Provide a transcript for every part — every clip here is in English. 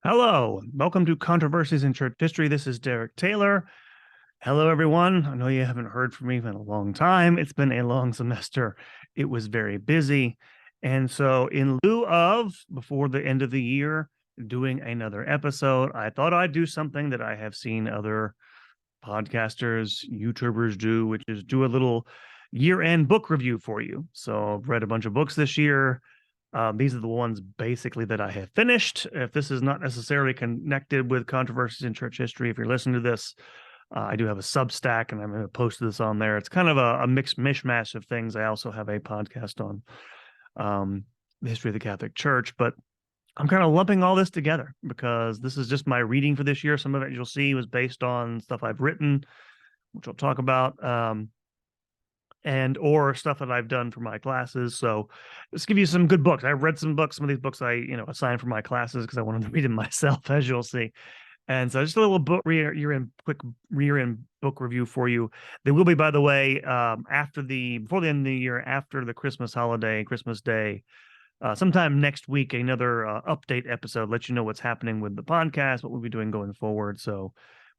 Hello, welcome to Controversies in Church History. This is Derek Taylor. Hello, everyone. I know you haven't heard from me in a long time. It's been a long semester. It was very busy. And so, in lieu of, before the end of the year, doing another episode, I thought I'd do something that I have seen other podcasters, YouTubers do, which is do a little year-end book review for you. So, I've read a bunch of books this year. These are the ones basically that I have finished. If this is not necessarily connected with Controversies in Church History, if you're listening to this, I do have a Substack, and I'm going to post this on there. It's kind of a mixed mishmash of things. I also have a podcast on the history of the Catholic Church, but I'm kind of lumping all this together because this is just my reading for this year. Some of it you'll see was based on stuff I've written, which I'll talk about. And or stuff that I've done for my classes. So let's give you some good books. I've read some books. Some of these books I, assigned for my classes because I wanted to read them myself, as you'll see. And so just a little book quick year-end book review for you. There will be, by the way, before the end of the year, after the Christmas holiday, Christmas Day, sometime next week, another update episode, let you know what's happening with the podcast, what we'll be doing going forward. So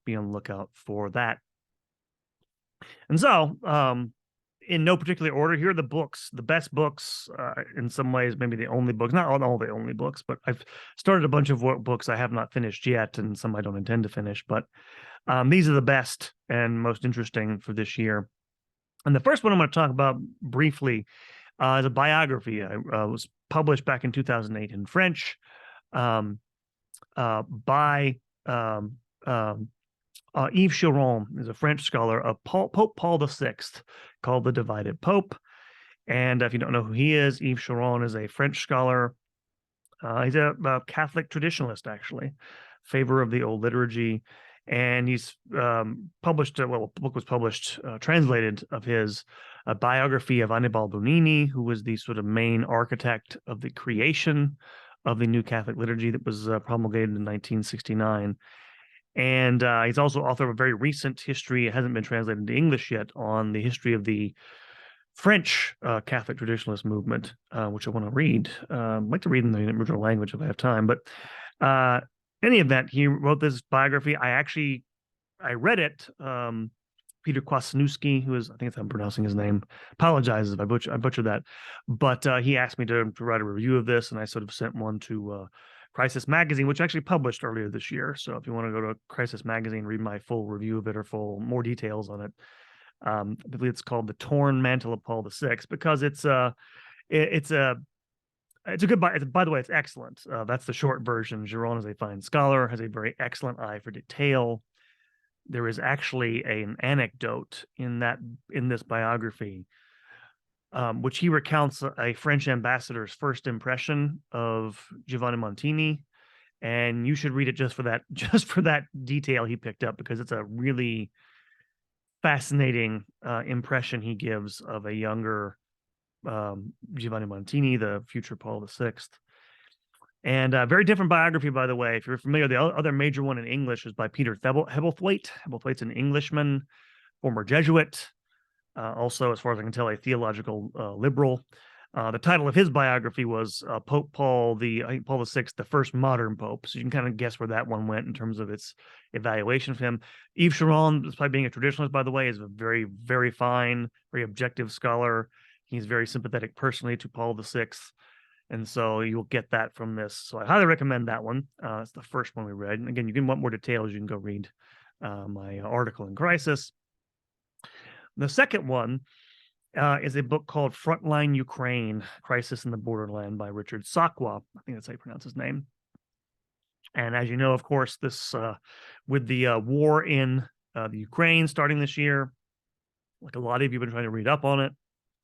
be on the lookout for that. And so, in no particular order, here are the books, the best books, in some ways, maybe the only books, not all the only books, but I've started a bunch of books I have not finished yet, and some I don't intend to finish, but these are the best and most interesting for this year. And the first one I'm going to talk about briefly is a biography. It was published back in 2008 in French by Yves Chiron is a French scholar of Pope Paul VI, called The Divided Pope. And if you don't know who he is, Yves Chiron is a French scholar. He's a Catholic traditionalist, actually, favor of the old liturgy. And he's published, a book was published, translated of his biography of Annibale Bugnini, who was the sort of main architect of the creation of the new Catholic liturgy that was promulgated in 1969. And he's also author of a very recent history. It hasn't been translated into English yet, on the history of the French Catholic traditionalist movement, which I want to read. I'd like to read in the original language if I have time. But any event, he wrote this biography. I read it. Peter Kwasniewski, who is, I think I'm pronouncing his name, apologizes if I butcher that. But he asked me to write a review of this, and I sort of sent one to Crisis Magazine, which actually published earlier this year. So if you want to go to Crisis Magazine, read my full review of it, or more details on it. I believe it's called The Torn Mantle of Paul VI, because it's a good by the way, it's excellent. That's the short version. Giron is a fine scholar, has a very excellent eye for detail. There is actually an anecdote in this biography, which he recounts a French ambassador's first impression of Giovanni Montini, and you should read it just for that detail he picked up, because it's a really fascinating impression he gives of a younger Giovanni Montini, the future Paul VI. And a very different biography, by the way. If you're familiar, the other major one in English is by Peter Hebblethwaite. Hebblethwaite's an Englishman, former Jesuit, also, as far as I can tell, a theological liberal. The title of his biography was Pope Paul VI, the first modern pope. So you can kind of guess where that one went in terms of its evaluation of him. Yves Chiron, despite being a traditionalist, by the way, is a very, very fine, very objective scholar. He's very sympathetic personally to Paul VI. And so you'll get that from this. So I highly recommend that one. It's the first one we read. And again, you can want more details, you can go read my article in Crisis. The second one is a book called Frontline Ukraine, Crisis in the Borderland by Richard Sakwa. I think that's how you pronounce his name. And as you know, of course, this with the war in the Ukraine starting this year, like a lot of you have been trying to read up on it.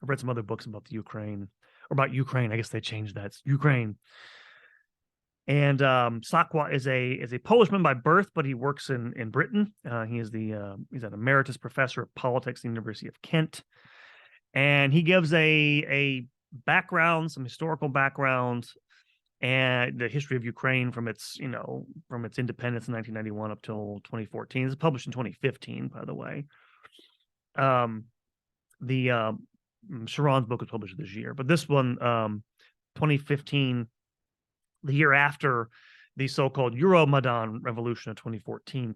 I've read some other books about the Ukraine, or about Ukraine. I guess they changed that. It's Ukraine. And Sakwa is a Polishman by birth, but he works in Britain. He's an emeritus professor of politics at the University of Kent. And he gives a background, some historical background, and the history of Ukraine from its independence in 1991 up till 2014. It's published in 2015, by the way. Chiron's book was published this year, but this one, 2015, the year after the so-called Euromaidan revolution of 2014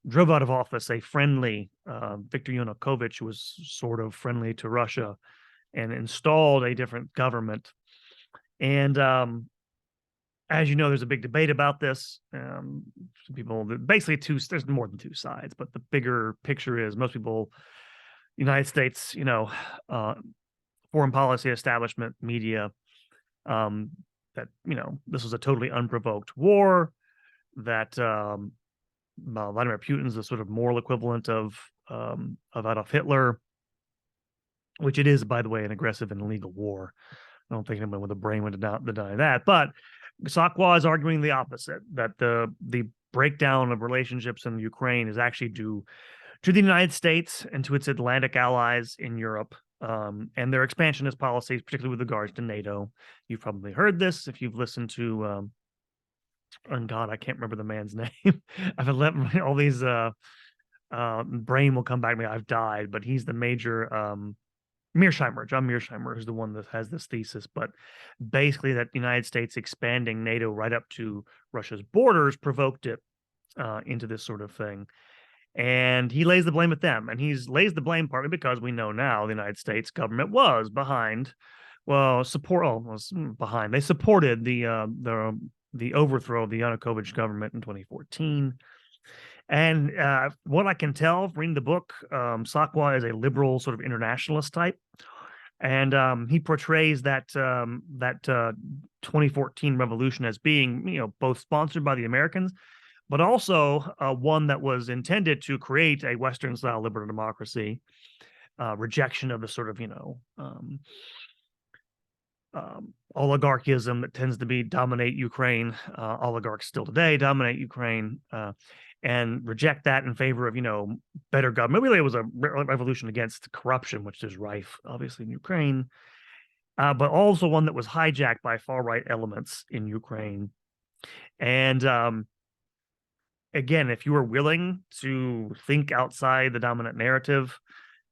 drove out of office a friendly Viktor Yanukovych, who was sort of friendly to Russia, and installed a different government. And as you know, there's a big debate about this. People, basically there's more than two sides, but the bigger picture is most people, United States, foreign policy establishment, media, that, this was a totally unprovoked war, that Vladimir Putin's the sort of moral equivalent of Adolf Hitler, which it is, by the way, an aggressive and illegal war. I don't think anyone with a brain would deny that. But Sakwa is arguing the opposite, that the breakdown of relationships in Ukraine is actually due to the United States and to its Atlantic allies in Europe, and their expansionist policies, particularly with regards to NATO. You've probably heard this if you've listened to, oh God, I can't remember the man's name. I've let all these, brain will come back to me. I've died, but he's the major, John Mearsheimer is the one that has this thesis, but basically that the United States expanding NATO right up to Russia's borders provoked it into this sort of thing. And he lays the blame at them, and he lays the blame partly because we know now the United States government was behind, they supported the overthrow of the Yanukovych government in 2014. And what I can tell from reading the book, Sakwa is a liberal sort of internationalist type, and he portrays that 2014 revolution as being, both sponsored by the Americans, but also one that was intended to create a Western-style liberal democracy, rejection of the sort of, oligarchism that tends to dominate Ukraine. Oligarchs still today dominate Ukraine, and reject that in favor of, better government. Really, it was a revolution against corruption, which is rife, obviously, in Ukraine, but also one that was hijacked by far-right elements in Ukraine. And again, if you were willing to think outside the dominant narrative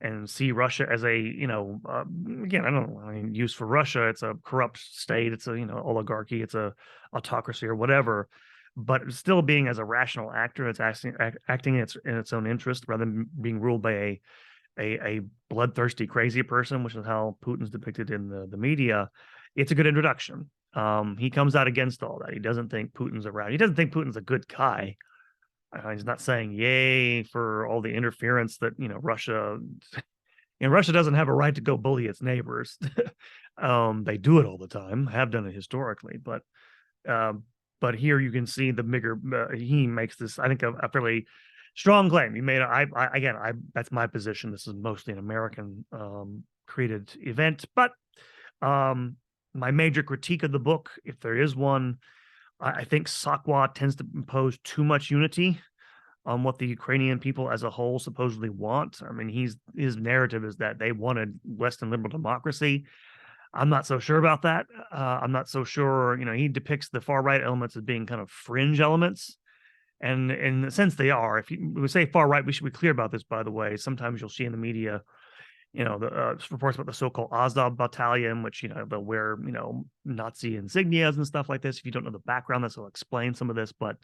and see Russia as a, again, I don't know, use for Russia, it's a corrupt state, it's a, oligarchy, it's a autocracy or whatever, but still being as a rational actor, it's acting in its own interest rather than being ruled by a bloodthirsty, crazy person, which is how Putin's depicted in the media. It's a good introduction. He comes out against all that. He doesn't think Putin's around. He doesn't think Putin's a good guy. He's not saying yay for all the interference that, Russia, Russia doesn't have a right to go bully its neighbors. They do it all the time, have done it historically, but here you can see the bigger, he makes this, I think, a fairly strong claim. He made, that's my position. This is mostly an American created event, but my major critique of the book, if there is one, I think Sakwa tends to impose too much unity on what the Ukrainian people as a whole supposedly want. I mean, his narrative is that they wanted Western liberal democracy. I'm not so sure about that. I'm not so sure, he depicts the far-right elements as being kind of fringe elements. And in a sense, they are. If we say far-right, we should be clear about this, by the way. Sometimes you'll see in the media, the reports about the so-called Azov battalion, which, they'll wear, Nazi insignias and stuff like this. If you don't know the background, this will explain some of this. But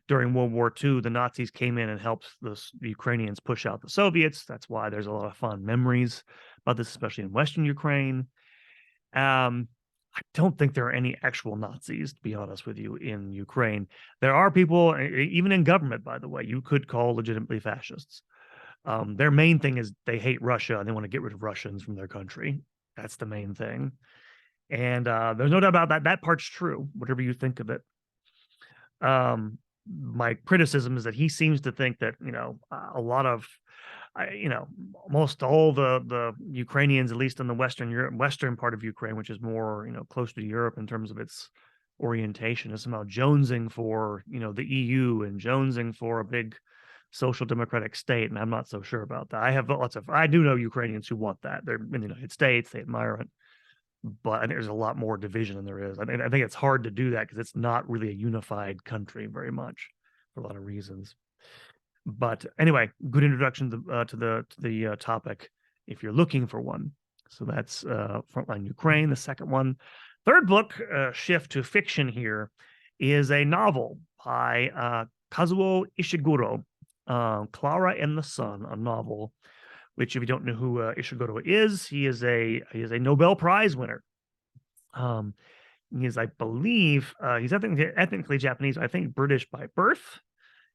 during World War II, the Nazis came in and helped the Ukrainians push out the Soviets. That's why there's a lot of fond memories about this, especially in Western Ukraine. I don't think there are any actual Nazis, to be honest with you, in Ukraine. There are people, even in government, by the way, you could call legitimately fascists. Their main thing is they hate Russia and they want to get rid of Russians from their country. That's the main thing. And there's no doubt about that. That part's true, whatever you think of it. My criticism is that he seems to think that, a lot of, almost all the Ukrainians, at least in the Western part of Ukraine, which is more, close to Europe in terms of its orientation, is somehow jonesing for, the EU and jonesing for a big social democratic state, and I'm not so sure about that. I do know Ukrainians who want that. They're in the United States, they admire it, but there's a lot more division than there is. I think it's hard to do that because it's not really a unified country very much for a lot of reasons. But anyway, good introduction to the topic if you're looking for one. So that's Frontline Ukraine. The second one, Third book, shift to fiction here, is a novel by Kazuo Ishiguro, KLARA and the Sun, a novel. Which, if you don't know who Ishiguro is, he is a Nobel Prize winner. He's, I believe, he's ethnically Japanese. I think British by birth,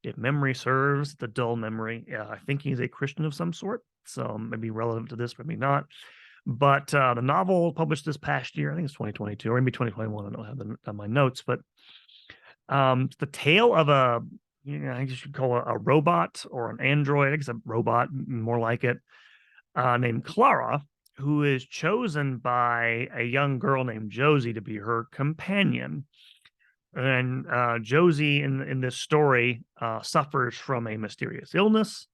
if memory serves, the dull memory. I think he's a Christian of some sort, so maybe relevant to this, maybe not. But the novel published this past year, I think it's 2022 or maybe 2021. I don't have them on my notes, but the tale of I guess you could call it a robot or an android. I guess a robot, more like it, named Clara, who is chosen by a young girl named Josie to be her companion. And Josie in this story suffers from a mysterious illness,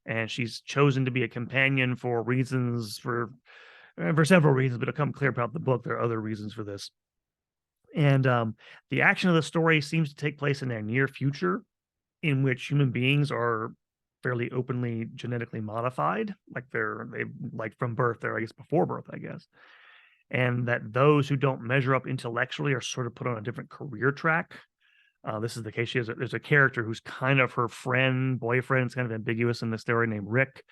and she's chosen to be a companion for reasons for several reasons, but it'll come clear about the book. There are other reasons for this. And the action of the story seems to take place in a near future in which human beings are fairly openly genetically modified, like like from birth, they're, I guess, before birth, I guess. And that those who don't measure up intellectually are sort of put on a different career track. This is the case. There's a character who's kind of her friend, boyfriend. It's kind of ambiguous in the story, named Rick.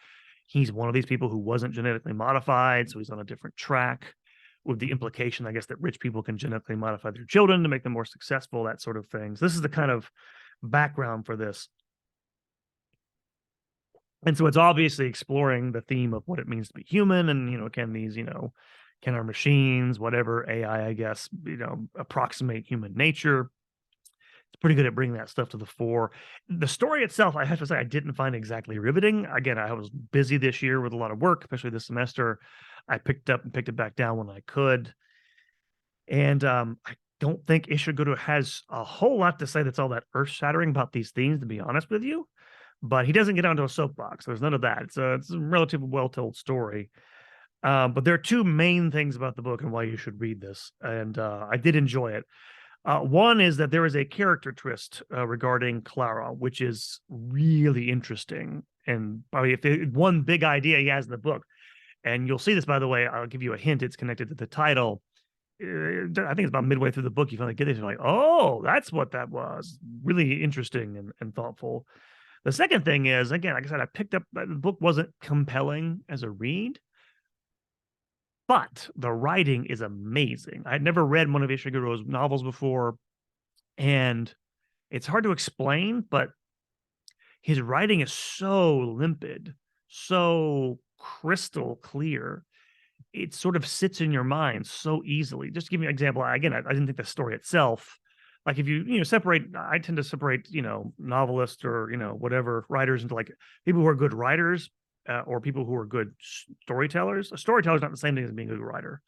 He's one of these people who wasn't genetically modified, so he's on a different track, with the implication, I guess, that rich people can genetically modify their children to make them more successful, that sort of thing. So this is the kind of background for this. And so it's obviously exploring the theme of what it means to be human, and can our machines, whatever AI, I guess, approximate human nature. It's pretty good at bringing that stuff to the fore. The story itself, I have to say, I didn't find exactly riveting. Again, I was busy this year with a lot of work, especially this semester. I picked it back down when I could. And I don't think Ishiguro has a whole lot to say that's all that earth-shattering about these themes, to be honest with you. But he doesn't get onto a soapbox. There's none of that. It's a relatively well-told story. But there are two main things about the book and why you should read this. And I did enjoy it. One is that there is a character twist regarding Clara, which is really interesting. And probably one big idea he has in the book. And you'll see this, by the way, I'll give you a hint. It's connected to the title. I think it's about midway through the book. You finally get it. You're like, oh, that's what that was. Really interesting and thoughtful. The second thing is, again, like I said, I picked up, the book wasn't compelling as a read, but the writing is amazing. I'd never read one of Ishiguro's novels before, and it's hard to explain, but his writing is so limpid, so crystal clear. It sort of sits in your mind so easily. Just to give you an example, again, I didn't think the story itself, like if you separate, I tend to separate, novelists or, whatever writers into like people who are good writers or people who are good storytellers. A storyteller is not the same thing as being a good writer.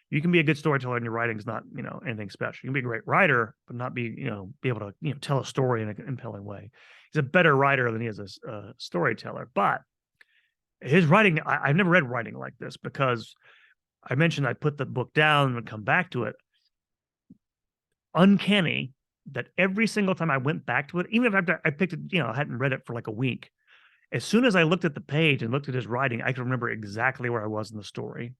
You can be a good storyteller and your writing is not, anything special. You can be a great writer, but not be, be able to, tell a story in a compelling way. He's a better writer than he is a storyteller. But his writing, I've never read writing like this, because I mentioned I put the book down and come back to it. Uncanny that every single time I went back to it, even if I picked it, I hadn't read it for like a week, as soon as I looked at the page and looked at his writing, I could remember exactly where I was in the story,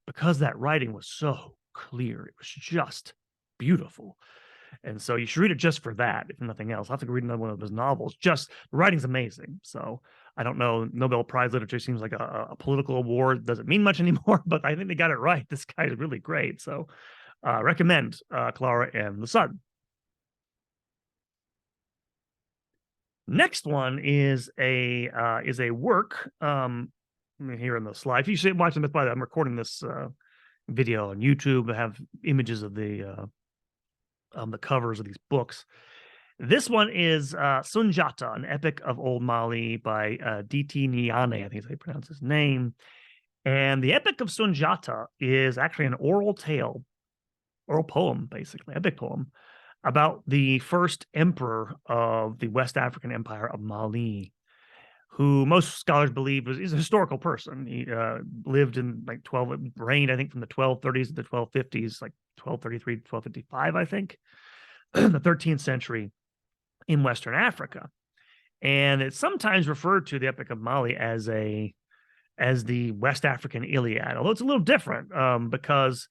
because that writing was so clear. It was just beautiful. And so you should read it just for that, if nothing else. I'll have to read another one of his novels. Just the writing's amazing. So I don't know, Nobel Prize literature seems like a political award. Doesn't mean much anymore, but I think they got it right. This guy is really great. So recommend Clara and the Sun. Next one is a work here in the slide. If you see watching this, by the way, I'm recording this video on YouTube. I have images of the covers of these books. This one is Sundiata, an epic of Old Mali by D.T. Nyane, I think is how you pronounce his name. And the epic of Sundiata is actually an oral poem, basically, epic poem, about the first emperor of the West African Empire of Mali, who most scholars believe is a historical person. He lived in reigned, I think, from the 1230s to the 1250s, like 1233 to 1255, I think, the 13th century in Western Africa. And it's sometimes referred to, the Epic of Mali, as the West African Iliad, although it's a little different because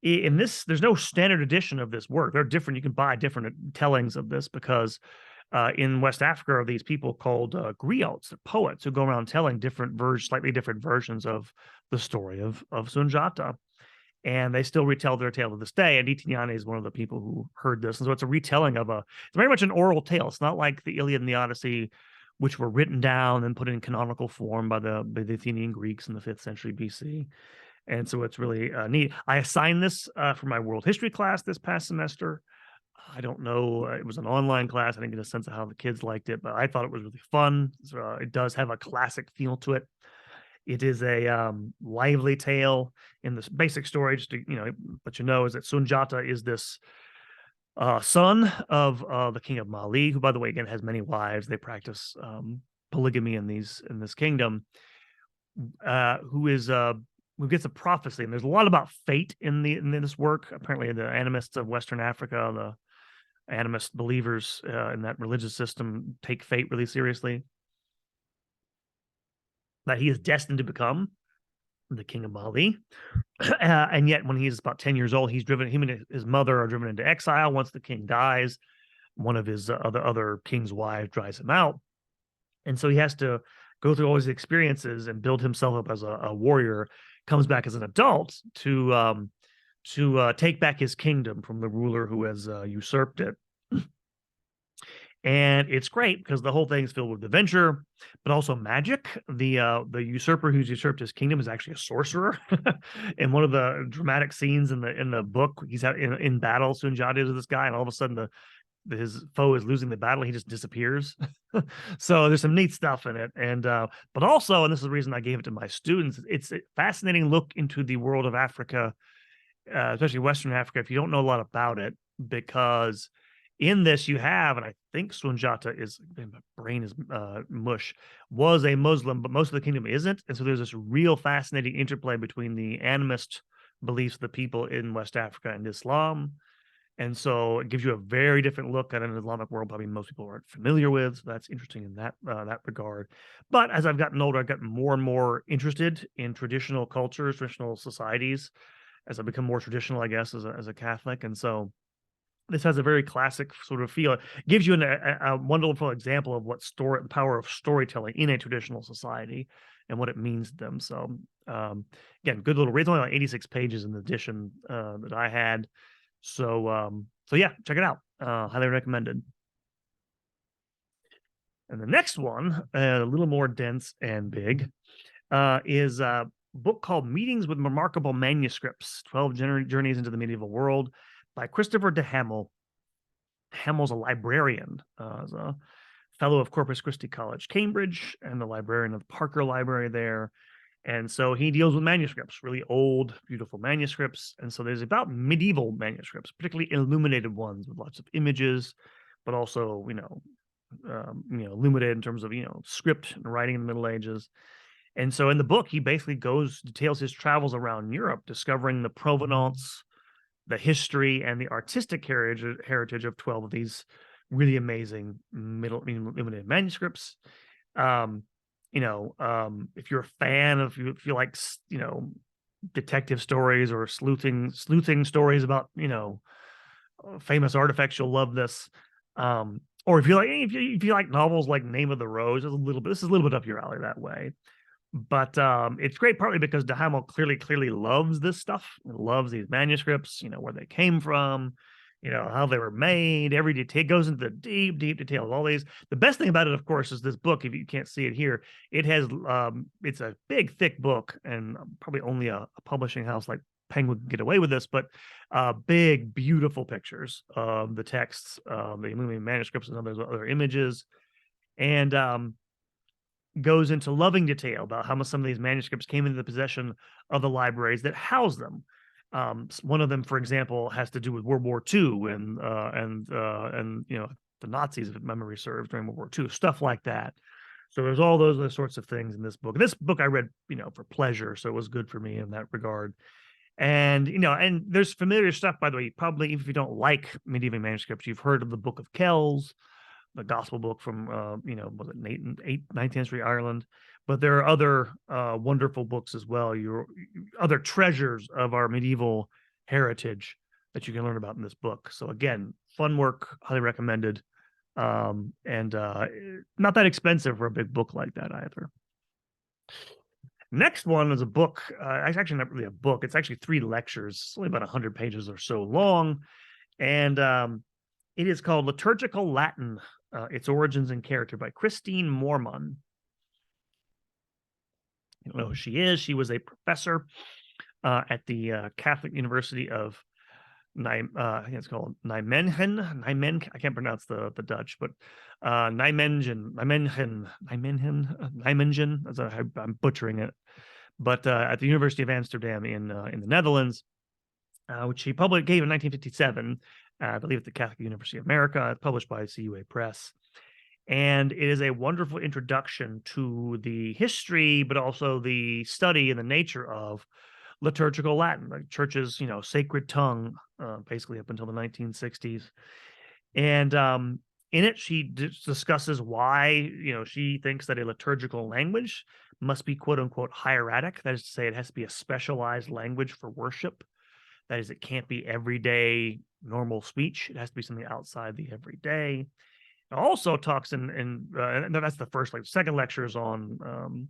in this, there's no standard edition of this work. They're different. You can buy different tellings of this because in West Africa are these people called griots, poets who go around telling slightly different versions of the story of Sundiata. And they still retell their tale to this day. And Itinyane is one of the people who heard this. And so it's a retelling of it's very much an oral tale. It's not like the Iliad and the Odyssey, which were written down and put in canonical form by the Athenian Greeks in the 5th century BC. And so it's really neat. I assigned this for my world history class this past semester. I don't know. It was an online class. I didn't get a sense of how the kids liked it, but I thought it was really fun. So, it does have a classic feel to it. It is a lively tale. In this basic story, just to let you know, is that Sundiata is this son of the king of Mali, who, by the way, again has many wives. They practice polygamy in this kingdom. Who gets a prophecy, and there's a lot about fate in this work. Apparently, the animists of Western Africa, the animist believers in that religious system, take fate really seriously. That he is destined to become the king of Mali. And yet when he's about 10 years old, him and his mother are driven into exile. Once the king dies, one of his other king's wives drives him out. And so he has to go through all his experiences and build himself up as a warrior, comes back as an adult to take back his kingdom from the ruler who has usurped it. And it's great because the whole thing is filled with adventure, but also magic. The usurper who's usurped his kingdom is actually a sorcerer. In one of the dramatic scenes in the book, he's out in battle. Sundiata is this guy, and all of a sudden his foe is losing the battle. He just disappears. So there's some neat stuff in it, and but also, and this is the reason I gave it to my students, it's a fascinating look into the world of Africa, especially Western Africa, if you don't know a lot about it, because in this you have, and I think Sundiata my brain is mush, was a Muslim, but most of the kingdom isn't. And so there's this real fascinating interplay between the animist beliefs of the people in West Africa and Islam. And so it gives you a very different look at an Islamic world probably most people aren't familiar with. So that's interesting in that regard. But as I've gotten older, I've gotten more and more interested in traditional cultures, traditional societies, as I become more traditional, I guess, as a Catholic. And so this has a very classic sort of feel. It gives you a wonderful example of what the power of storytelling in a traditional society and what it means to them. So again, good little read. It's only like 86 pages in the edition that I had. So yeah, check it out. Highly recommended. And the next one, a little more dense and big, is a book called Meetings with Remarkable Manuscripts, 12 Journeys into the Medieval World, by Christopher de Hamel. Hamel's a librarian, as a fellow of Corpus Christi College, Cambridge, and the librarian of the Parker Library there. And so he deals with manuscripts, really old, beautiful manuscripts. And so there's about medieval manuscripts, particularly illuminated ones with lots of images, but also, illuminated in terms of, script and writing in the Middle Ages. And so in the book, he basically details his travels around Europe, discovering the provenance, the history, and the artistic heritage of 12 of these really amazing illuminated manuscripts. If you're a fan of, if you like, detective stories or sleuthing stories about, famous artifacts, you'll love this. Or if you like novels like Name of the Rose, this is a little bit up your alley that way. But it's great partly because de Hamel clearly loves this stuff, loves these manuscripts, where they came from, how they were made, every detail. Goes into the deep detail of all these. The best thing about it, of course, is this book. If you can't see it here, it has it's a big, thick book, and probably only a publishing house like Penguin can get away with this, but big, beautiful pictures of the texts, the illuminated manuscripts and other images, and goes into loving detail about how some of these manuscripts came into the possession of the libraries that house them. One of them, for example, has to do with World War II and the Nazis, if memory serves, during World War II, stuff like that. So there's all those other sorts of things in this book. And this book I read, for pleasure, so it was good for me in that regard. And and there's familiar stuff, by the way. Probably, if you don't like medieval manuscripts, you've heard of the Book of Kells, the gospel book from was it 19th century Ireland. But there are other wonderful books as well. Other treasures of our medieval heritage that you can learn about in this book. So again, fun work, highly recommended. And not that expensive for a big book like that either. Next one is a book. It's actually not really a book. It's actually 3 lectures. It's only about 100 pages or so long. And it is called Liturgical Latin, Its Origins and Character by Christine Mormon. I don't know who she is. She was a professor at the Catholic University of I think it's called Nijmegen. I can't pronounce the Dutch, but Nijmegen. I'm butchering it. But at the University of Amsterdam in the Netherlands, which she gave in 1957, I believe at the Catholic University of America, published by CUA Press. And it is a wonderful introduction to the history, but also the study and the nature of liturgical Latin, like church's, sacred tongue, basically up until the 1960s. And in it, she discusses why, she thinks that a liturgical language must be quote unquote hieratic. That is to say, it has to be a specialized language for worship. That is, it can't be everyday normal speech. It has to be something outside the everyday. It also talks and that's the first, second lecture is on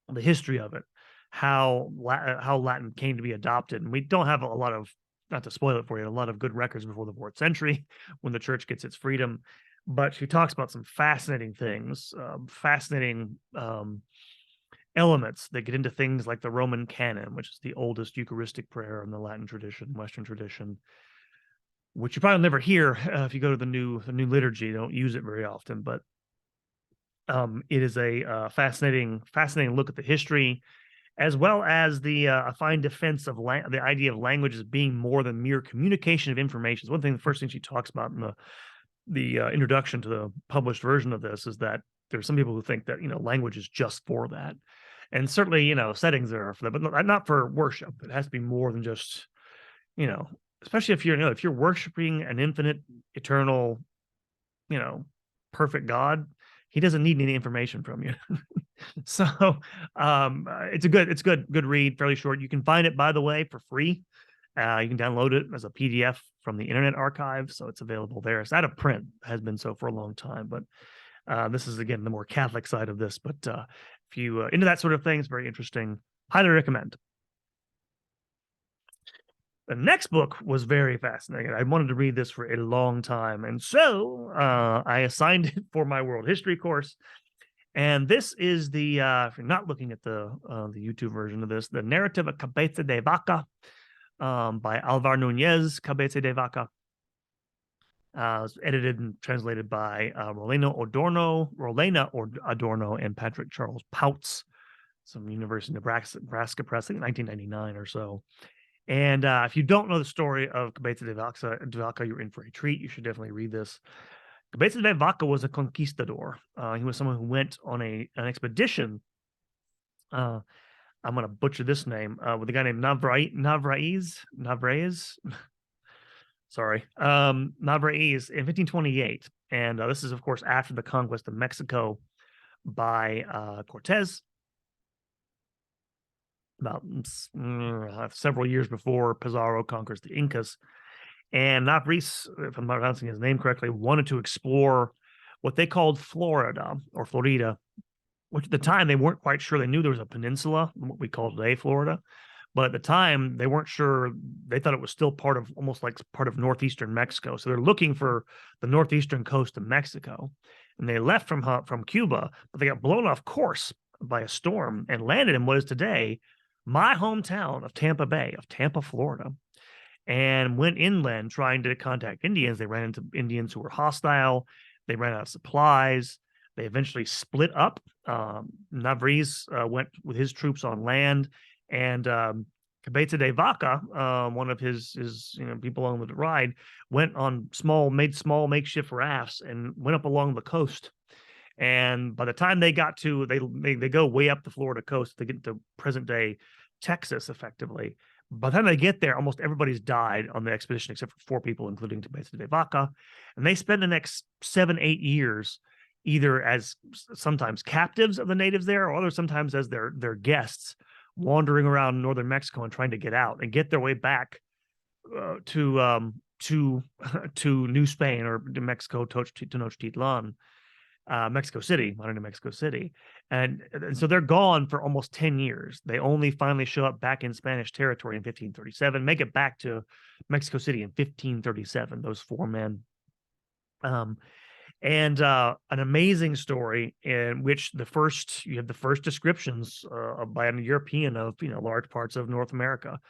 the history of it, how Latin came to be adopted. And we don't have a lot of, not to spoil it for you, a lot of good records before the 4th century when the church gets its freedom. But she talks about some fascinating things, fascinating elements that get into things like the Roman canon, which is the oldest Eucharistic prayer in the Latin tradition, Western tradition, which you probably never hear if you go to the new liturgy. They don't use it very often, but it is a fascinating look at the history, as well as the a fine defense of the idea of language as being more than mere communication of information. It's one thing, the first thing she talks about in the introduction to the published version of this is that there's some people who think that language is just for that, and certainly settings there are for that, but not for worship. It has to be more than just especially if you're worshiping an infinite, eternal, perfect God. He doesn't need any information from you. So it's a good read, fairly short. You can find it, by the way, for free. You can download it as a PDF from the Internet Archive, so it's available there. It's out of print, has been so for a long time, but this is, again, the more Catholic side of this. But if you into that sort of thing, it's very interesting. Highly recommend. The next book was very fascinating. I wanted to read this for a long time, and so I assigned it for my world history course. And this is the if you're not looking at the YouTube version of this, the narrative of Cabeza de Vaca by Alvar Nunez. Cabeza de Vaca was edited and translated by Rolena Adorno and Patrick Charles Pouts, some University of Nebraska Press, I think 1999 or so. And if you don't know the story of Cabeza de Vaca, you're in for a treat. You should definitely read this. Cabeza de Vaca was a conquistador. He was someone who went on an expedition. I'm going to butcher this name with a guy named Narvaez. Sorry, Narvaez in 1528. And this is, of course, after the conquest of Mexico by Cortez, about several years before Pizarro conquers the Incas. And Narvaez, if I'm not pronouncing his name correctly, wanted to explore what they called Florida, which at the time they weren't quite sure. They knew there was a peninsula, what we call today Florida, but at the time they weren't sure. They thought it was still almost like part of northeastern Mexico. So they're looking for the northeastern coast of Mexico, and they left from Cuba, but they got blown off course by a storm and landed in what is today my hometown of Tampa, Florida. And went inland trying to contact Indians. They ran into Indians who were hostile. They ran out of supplies. They eventually split up. Narvaez went with his troops on land, and Cabeza de Vaca, one of his people along the ride, made small makeshift rafts and went up along the coast. And by the time they got to, they go way up the Florida coast to get to present day Texas, effectively. By the time they get there, almost everybody's died on the expedition except for 4 people, including Cabeza de Vaca. And they spend the next 7-8 years either as sometimes captives of the natives there, or others sometimes as their guests, wandering around northern Mexico and trying to get out and get their way back New Spain, or to Mexico, Tenochtitlan, Mexico City, modern day Mexico City. And so they're gone for almost 10 years. They only finally show up back in Spanish territory in 1537, make it back to Mexico City in 1537, those four men. And an amazing story in which you have the first descriptions by a European of, large parts of North America,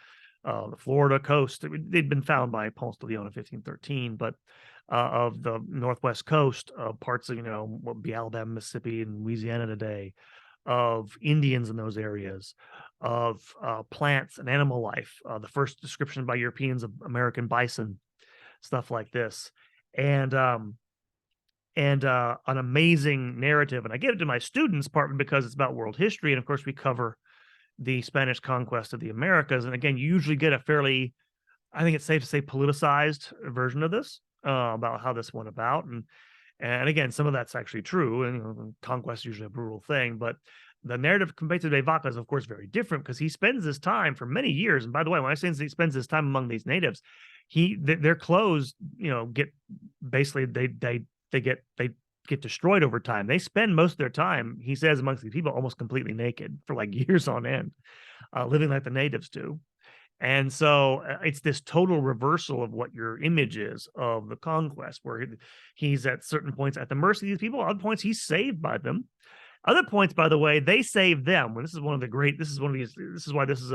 the Florida coast. They'd been found by Ponce de Leon in 1513, but of the Northwest coast, parts of, what would be Alabama, Mississippi, and Louisiana today, of Indians in those areas, of plants and animal life, the first description by Europeans of American bison, stuff like this. And an amazing narrative. And I give it to my students partly because it's about world history. And of course, we cover the Spanish conquest of the Americas. And again, you usually get a fairly, I think it's safe to say, politicized version of this, about how this went about. And again, some of that's actually true. And conquest is usually a brutal thing. But the narrative of Cabeza de Vaca is, of course, very different because he spends his time for many years. And by the way, when I say he spends his time among these natives, their clothes, get basically they get destroyed over time. They spend most of their time, he says, amongst these people almost completely naked for like years on end, living like the natives do. And so it's this total reversal of what your image is of the conquest, where he's at certain points at the mercy of these people. Other points he's saved by them. Other points, by the way, they save them. This is why this is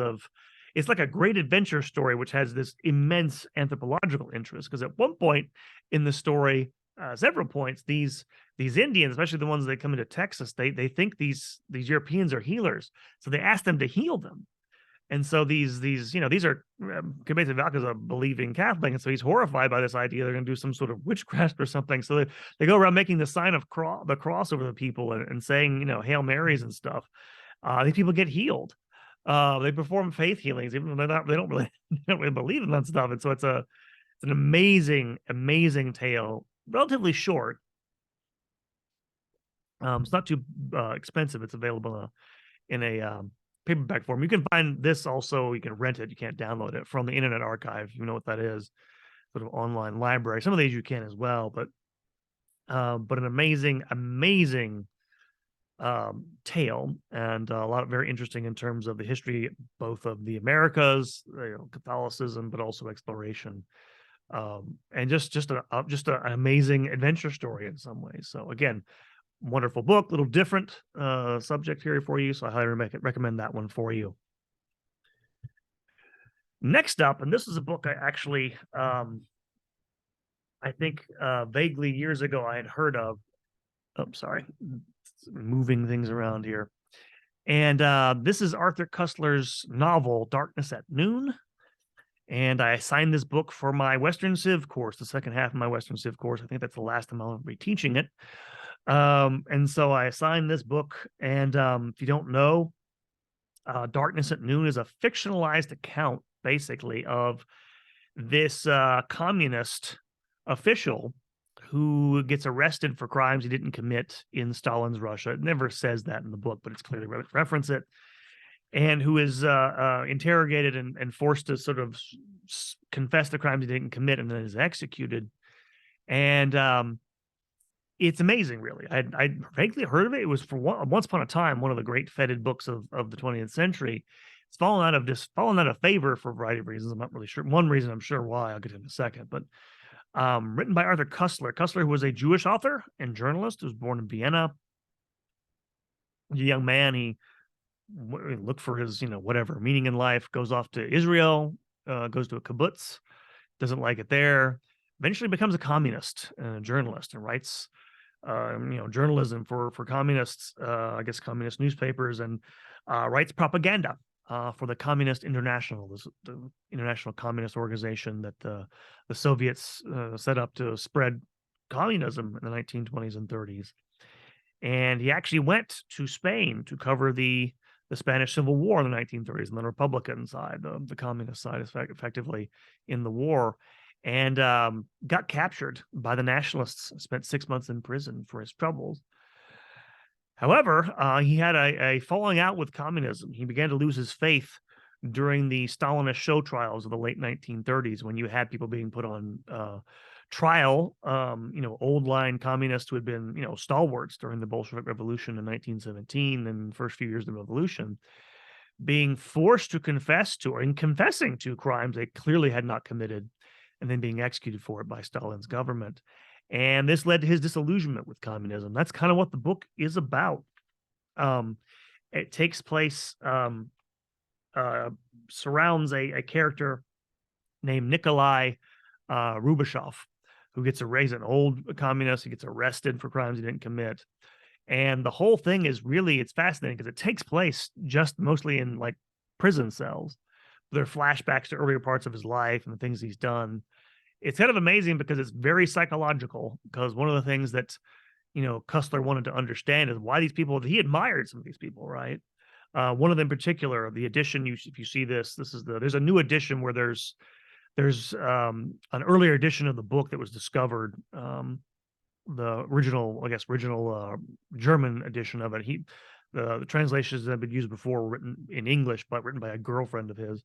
it's like a great adventure story, which has this immense anthropological interest. Because at one point in the story, several points, these Indians, especially the ones that come into Texas, they think these Europeans are healers, so they ask them to heal them. And so these are Cabeza de Vaca is a believing Catholic, and so he's horrified by this idea they're going to do some sort of witchcraft or something. So they go around making the sign of the cross over the people and saying Hail Marys and stuff. These people get healed. They perform faith healings, even though they don't really believe in that stuff. And so it's an amazing tale, relatively short. It's not too expensive. It's available in a paperback form. You can find this also. You can rent it. You can't download it from the Internet Archive. You know what that is, sort of online library. Some of these you can as well, but an amazing tale, and a lot of very interesting in terms of the history, both of the Americas, Catholicism, but also exploration, and just an amazing adventure story in some ways. So again, wonderful book, little different subject here for you, so I highly recommend that one for you. Next up, and this is a book I actually I think vaguely years ago I had heard of. Oh, sorry, moving things around here. And this is Arthur Koestler's novel Darkness at Noon. And I assigned this book for my Western Civ course, the second half of my Western Civ course. I think that's the last time I'll be teaching it. And so I assigned this book. And if you don't know, Darkness at Noon is a fictionalized account, basically, of this communist official who gets arrested for crimes he didn't commit in Stalin's Russia. It never says that in the book, but it's clearly reference it. And who is interrogated and forced to sort of confess the crimes he didn't commit, and then is executed. And it's amazing, really. I'd vaguely heard of it. It was once upon a time one of the great feted books of the 20th century. It's fallen out of favor for a variety of reasons. I'm not really sure. One reason I'm sure why, I'll get to in a second. But written by Arthur Koestler. Koestler, who was a Jewish author and journalist, who was born in Vienna. As a young man, he looked for his, whatever meaning in life, goes off to Israel, goes to a kibbutz, doesn't like it there, eventually becomes a communist and a journalist, and writes, journalism for communists, I guess communist newspapers, and writes propaganda for the Communist International, the international communist organization that the Soviets set up to spread communism in the 1920s and 30s. And he actually went to Spain to cover the Spanish Civil War in the 1930s, and the Republican side, the communist side, effectively in the war, and got captured by the nationalists, spent 6 months in prison for his troubles. However, he had a falling out with communism. He began to lose his faith during the Stalinist show trials of the late 1930s, when you had people being put on trial, old line communists who had been, stalwarts during the Bolshevik Revolution in 1917 and the first few years of the revolution, being forced to confess to, or in confessing to, crimes they clearly had not committed, and then being executed for it by Stalin's government. And this led to his disillusionment with communism. That's kind of what the book is about. It takes place, surrounds a character named Nikolai Rubashov, who gets raised an old communist. He gets arrested for crimes he didn't commit. And the whole thing is really, it's fascinating because it takes place just mostly in like prison cells. There are flashbacks to earlier parts of his life and the things he's done. It's kind of amazing because it's very psychological, because one of the things that, Cussler wanted to understand is why these people, he admired some of these people, right? One of them in particular, the edition, if you see this is there's a new edition where there's an earlier edition of the book that was discovered, the original German edition of it. The translations that have been used before were written in English, but written by a girlfriend of his.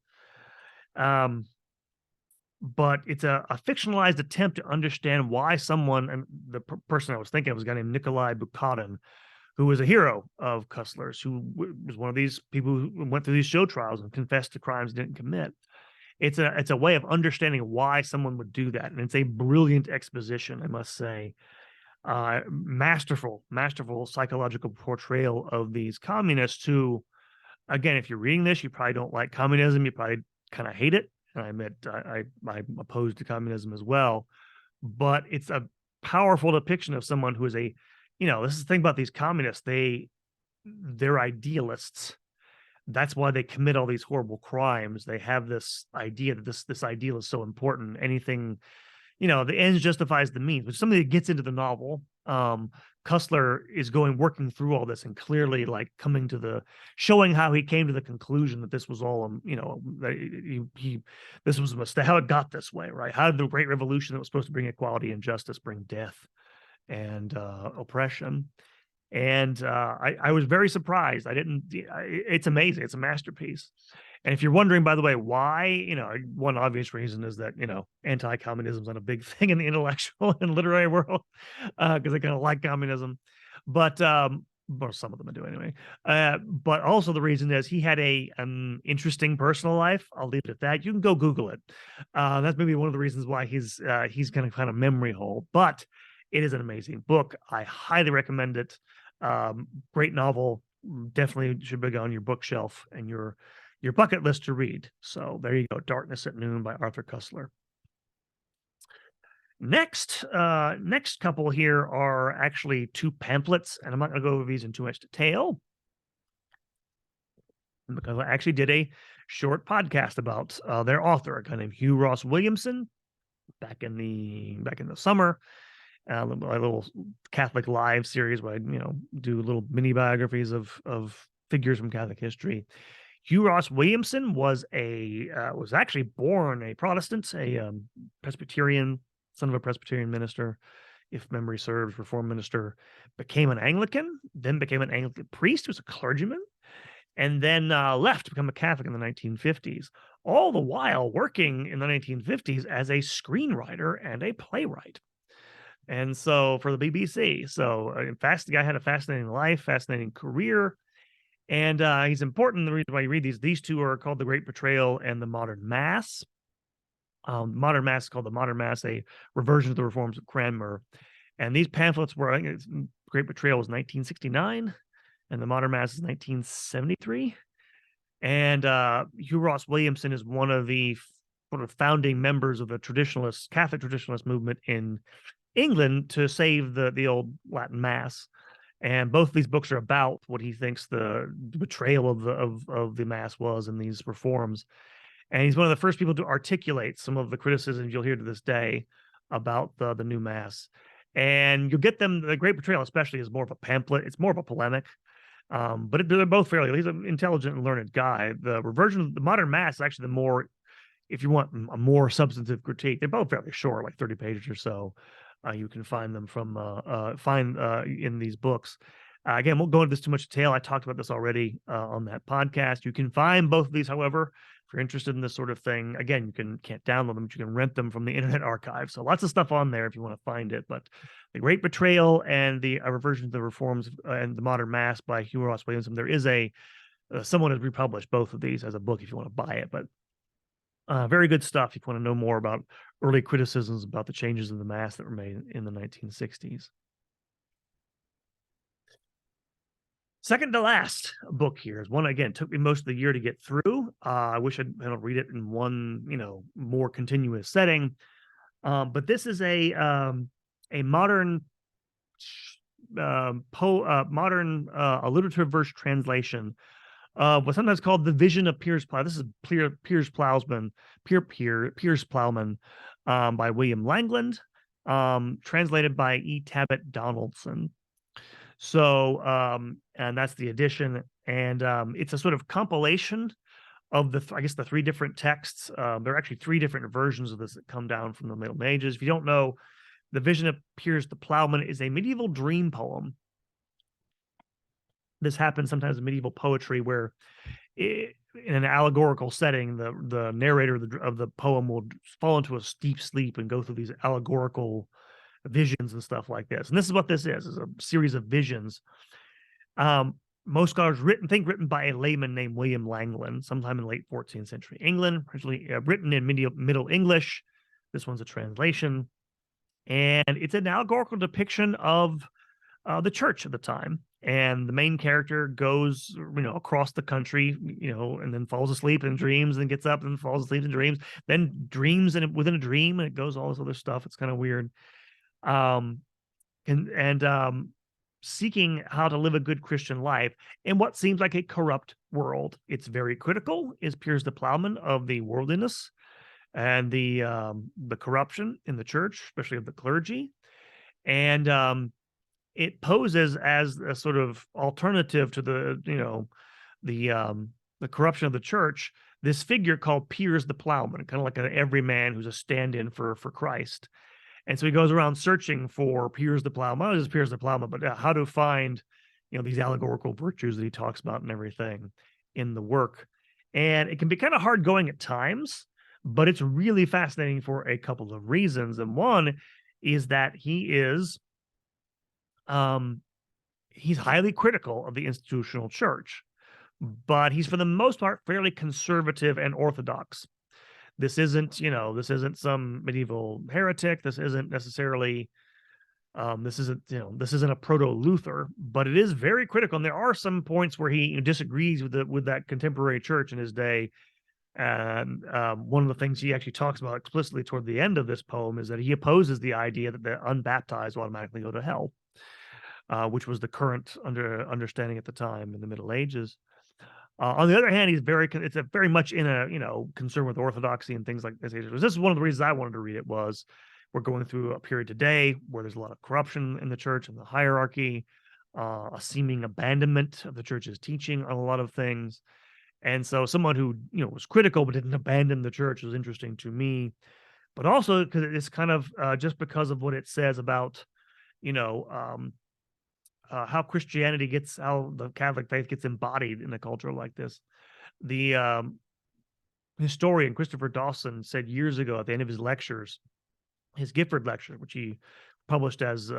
But it's a fictionalized attempt to understand why someone, and the person I was thinking of was a guy named Nikolai Bukharin, who was a hero of Cussler's, who was one of these people who went through these show trials and confessed to crimes he didn't commit. It's a way of understanding why someone would do that, and it's a brilliant exposition, I must say. Masterful psychological portrayal of these communists who, again, if you're reading this, you probably don't like communism. You probably kind of hate it. And I admit I'm opposed to communism as well. But it's a powerful depiction of someone who is this is the thing about these communists. They're idealists. That's why they commit all these horrible crimes. They have this idea that this ideal is so important. Anything, the ends justifies the means, which is something that gets into the novel. Cussler is working through all this and clearly like showing how he came to the conclusion that this was all, this was a mistake, how it got this way, right? How did the Great Revolution that was supposed to bring equality and justice bring death and oppression? And I was very surprised. It's amazing. It's a masterpiece. And if you're wondering, by the way, why, one obvious reason is that, anti-communism is not a big thing in the intellectual and literary world, because they kind of like communism. But or some of them do anyway. But also the reason is he had a interesting personal life. I'll leave it at that. You can go Google it. That's maybe one of the reasons why he's going to kind of memory hole. But it is an amazing book. I highly recommend it. Great novel. Definitely should be on your bookshelf and your bucket list to read. So there you go. Darkness at Noon by Arthur Cussler. Next couple here are actually two pamphlets, and I'm not going to go over these in too much detail because I actually did a short podcast about their author, a guy named Hugh Ross Williamson, back in the summer. A little Catholic Live series where I do little mini biographies of figures from Catholic history. Hugh Ross Williamson was actually born a Protestant, a Presbyterian, son of a Presbyterian minister, if memory serves, Reformed minister, became an Anglican, then became an Anglican priest, who was a clergyman, and then left to become a Catholic in the 1950s, all the while working in the 1950s as a screenwriter and a playwright. And so for the BBC, the guy had a fascinating life, fascinating career. And he's important. The reason why you read these two are called The Great Betrayal and The Modern Mass. Modern Mass is called The Modern Mass, a reversion of the reforms of Cranmer. And these pamphlets were, I think Great Betrayal was 1969, and The Modern Mass is 1973. And Hugh Ross Williamson is one of the sort of founding members of the Catholic traditionalist movement in England to save the old Latin Mass. And both of these books are about what he thinks the betrayal of the Mass was in these reforms. And he's one of the first people to articulate some of the criticisms you'll hear to this day about the new Mass. And you'll get them. The Great Betrayal especially is more of a pamphlet. It's more of a polemic. But they're both he's an intelligent and learned guy. The reversion of the Modern Mass is actually the more, if you want a more substantive critique, they're both fairly short, like 30 pages or so. You can find them in these books. Again, won't go into this too much detail. I talked about this already on that podcast. You can find both of these, however, if you're interested in this sort of thing. Again, can't download them, but you can rent them from the Internet Archive. So lots of stuff on there if you want to find it. But The Great Betrayal and the Reversion to the Reforms and the Modern Mass by Hugh Ross Williamson. There is someone has republished both of these as a book if you want to buy it. But very good stuff if you want to know more about early criticisms about the changes in the Mass that were made in the 1960s. Second to last book here is one, again, took me most of the year to get through. I wish I'd read it in one, more continuous setting. But this is a modern alliterative verse translation of what's sometimes called The Vision of Piers Plowman. This is Piers Plowman by William Langland, translated by E. Tabbitt Donaldson. So, and that's the edition, and it's a sort of compilation of the three different texts. There are actually three different versions of this that come down from the Middle Ages. If you don't know, The Vision of Piers the Plowman is a medieval dream poem. This happens sometimes in medieval poetry where in an allegorical setting, the narrator of the poem will fall into a deep sleep and go through these allegorical visions and stuff like this. And this is what this is a series of visions. Most scholars written by a layman named William Langland, sometime in late 14th century England, originally written in Middle English. This one's a translation. And it's an allegorical depiction of the church at the time. And the main character goes, across the country, and then falls asleep and dreams, and gets up and falls asleep and dreams, then dreams within a dream, and it goes all this other stuff. It's kind of weird. Seeking how to live a good Christian life in what seems like a corrupt world. It's very critical, is Piers the Plowman, of the worldliness and the corruption in the church, especially of the clergy. And it poses as a sort of alternative to the corruption of the church, this figure called Piers the Plowman, kind of like an everyman who's a stand-in for Christ. And so he goes around searching for Piers the Plowman, not just Piers the Plowman, but how to find, these allegorical virtues that he talks about and everything in the work. And it can be kind of hard going at times, but it's really fascinating for a couple of reasons. And one is that he's highly critical of the institutional church, but he's for the most part fairly conservative and orthodox. This isn't some medieval heretic. This isn't necessarily, this isn't a proto-Luther, but it is very critical. And there are some points where he disagrees with that contemporary church in his day. And one of the things he actually talks about explicitly toward the end of this poem is that he opposes the idea that the unbaptized automatically go to hell, which was the current understanding at the time in the Middle Ages. On the other hand, it's very much in a, concern with orthodoxy and things like this. This is one of the reasons I wanted to read it. Was we're going through a period today where there's a lot of corruption in the church and the hierarchy, a seeming abandonment of the church's teaching on a lot of things. And so someone who, was critical but didn't abandon the church was interesting to me, but also because it's kind of just because of what it says about, how the Catholic faith gets embodied in a culture like this. The historian Christopher Dawson said years ago at the end of his lectures, his Gifford lecture, which he published as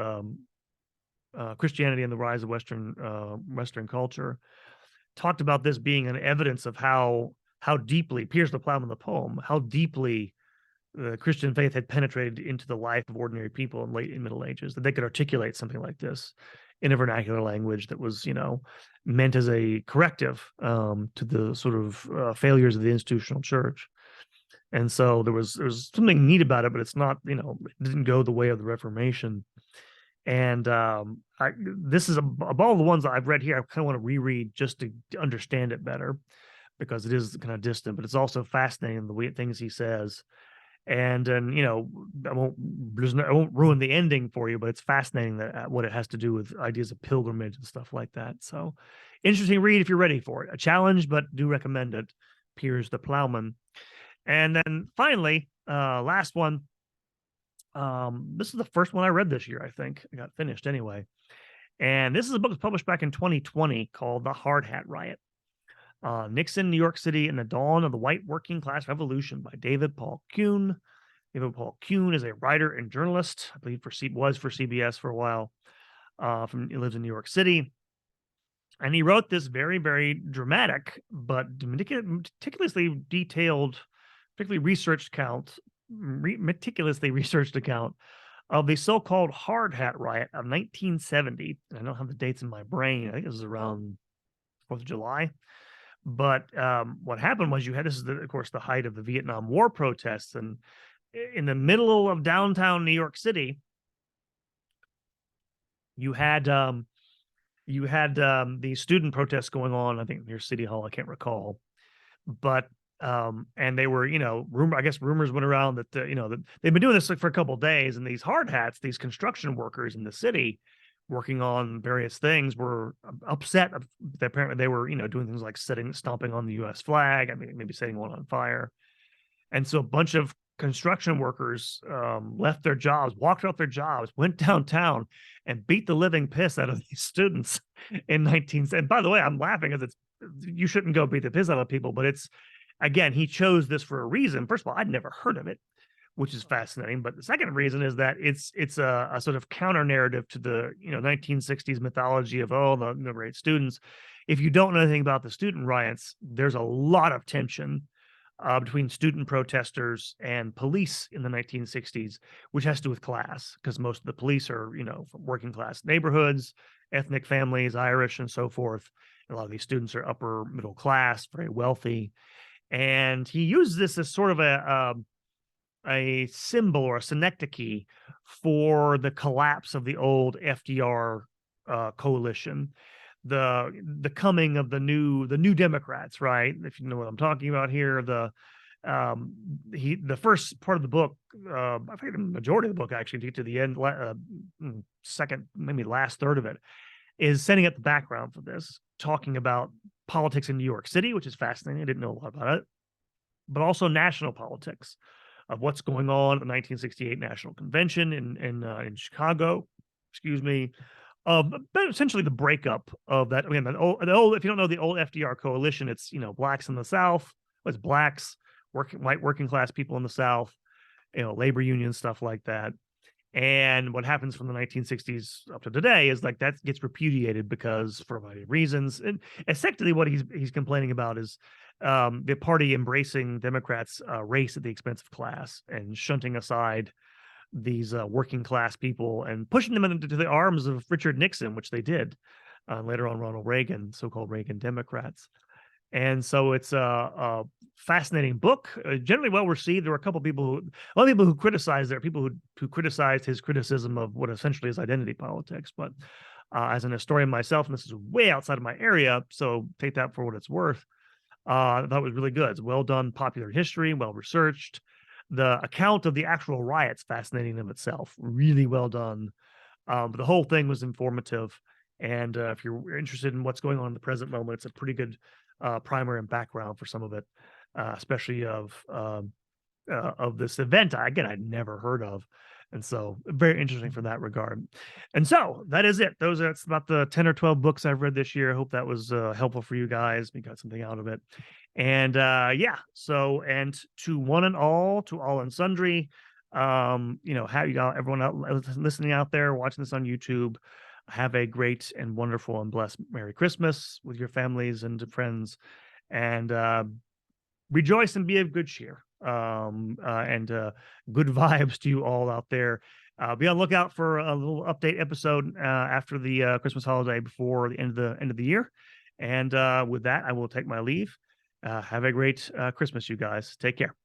Christianity and the Rise of Western Culture, talked about this being an evidence of how deeply, Piers the Plowman, the poem, how deeply the Christian faith had penetrated into the life of ordinary people in late Middle Ages, that they could articulate something like this in a vernacular language that was, meant as a corrective to the sort of failures of the institutional church. And so there was something neat about it, but it's not, it didn't go the way of the Reformation. And this is of all the ones that I've read here, I kind of want to reread just to understand it better, because it is kind of distant, but it's also fascinating the way things he says. And I won't ruin the ending for you, but it's fascinating that what it has to do with ideas of pilgrimage and stuff like that. So interesting read if you're ready for it. A challenge, but do recommend it. Piers the Plowman. And then finally, last one. This is the first one I read this year, I think. I got finished anyway. And this is a book that's published back in 2020 called The Hard Hat Riot. Nixon, New York City, and the Dawn of the White Working Class Revolution by David Paul Kuhn. David Paul Kuhn is a writer and journalist. I believe was for CBS for a while. He lives in New York City. And he wrote this very, very dramatic, but meticulously detailed, meticulously researched account of the so-called Hard Hat Riot of 1970. I don't have the dates in my brain. I think it was around 4th of July. But what happened was this is, of course, the height of the Vietnam War protests. And in the middle of downtown New York City, you had the student protests going on, I think near City Hall, I can't recall. But and they were, rumors went around that that they've been doing this for a couple of days, and these hard hats, these construction workers in the city working on various things, were upset that apparently they were, doing things like stomping on the US flag, I mean, maybe setting one on fire. And so a bunch of construction workers left their jobs, walked off their jobs, went downtown and beat the living piss out of these students in 19. And by the way, I'm laughing because you shouldn't go beat the piss out of people, but again, he chose this for a reason. First of all, I'd never heard of it, which is fascinating. But the second reason is that it's a sort of counter narrative to the 1960s mythology of the great students. If you don't know anything about the student riots, there's a lot of tension between student protesters and police in the 1960s, which has to do with class, because most of the police are, from working class neighborhoods, ethnic families, Irish, and so forth. And a lot of these students are upper middle class, very wealthy. And he uses this as sort of a symbol or a synecdoche for the collapse of the old FDR coalition. The coming of the new Democrats, right? If you know what I'm talking about here, the first part of the book, I think the majority of the book actually, to get to the end, second, maybe last third of it, is setting up the background for this, talking about politics in New York City, which is fascinating. I didn't know a lot about it, but also national politics of what's going on at the 1968 National Convention in Chicago. Excuse me. But essentially the breakup of that. I mean, the old, if you don't know the old FDR coalition, it's, blacks in the South, it's blacks, white working class people in the South, labor union stuff like that. And what happens from the 1960s up to today is like that gets repudiated because for a variety of reasons. And essentially what he's complaining about is the party embracing Democrats' race at the expense of class and shunting aside these working class people and pushing them into the arms of Richard Nixon, which they did. Later on, Ronald Reagan, so-called Reagan Democrats. And so it's a fascinating book, generally well received. There were a lot of people who criticized there, people who criticized his criticism of what essentially is identity politics. But as an historian myself, and this is way outside of my area, so take that for what it's worth, I thought it was really good. It's well done, popular history, well researched. The account of the actual riots, fascinating in itself, really well done. But the whole thing was informative. And if you're interested in what's going on in the present moment, it's a pretty good primer and background for some of it, especially of this event. Again, I'd never heard of. And so very interesting from that regard. And so that is it. That's about the 10 or 12 books I've read this year. I hope that was helpful for you guys. We got something out of it. And so, and to one and all, to all and sundry, how you got everyone out listening out there, watching this on YouTube, have a great and wonderful and blessed Merry Christmas with your families and friends, and rejoice and be of good cheer, and good vibes to you all out there. Be on the lookout for a little update episode after the Christmas holiday before the end of the year. And with that, I will take my leave. Have a great Christmas, you guys. Take care.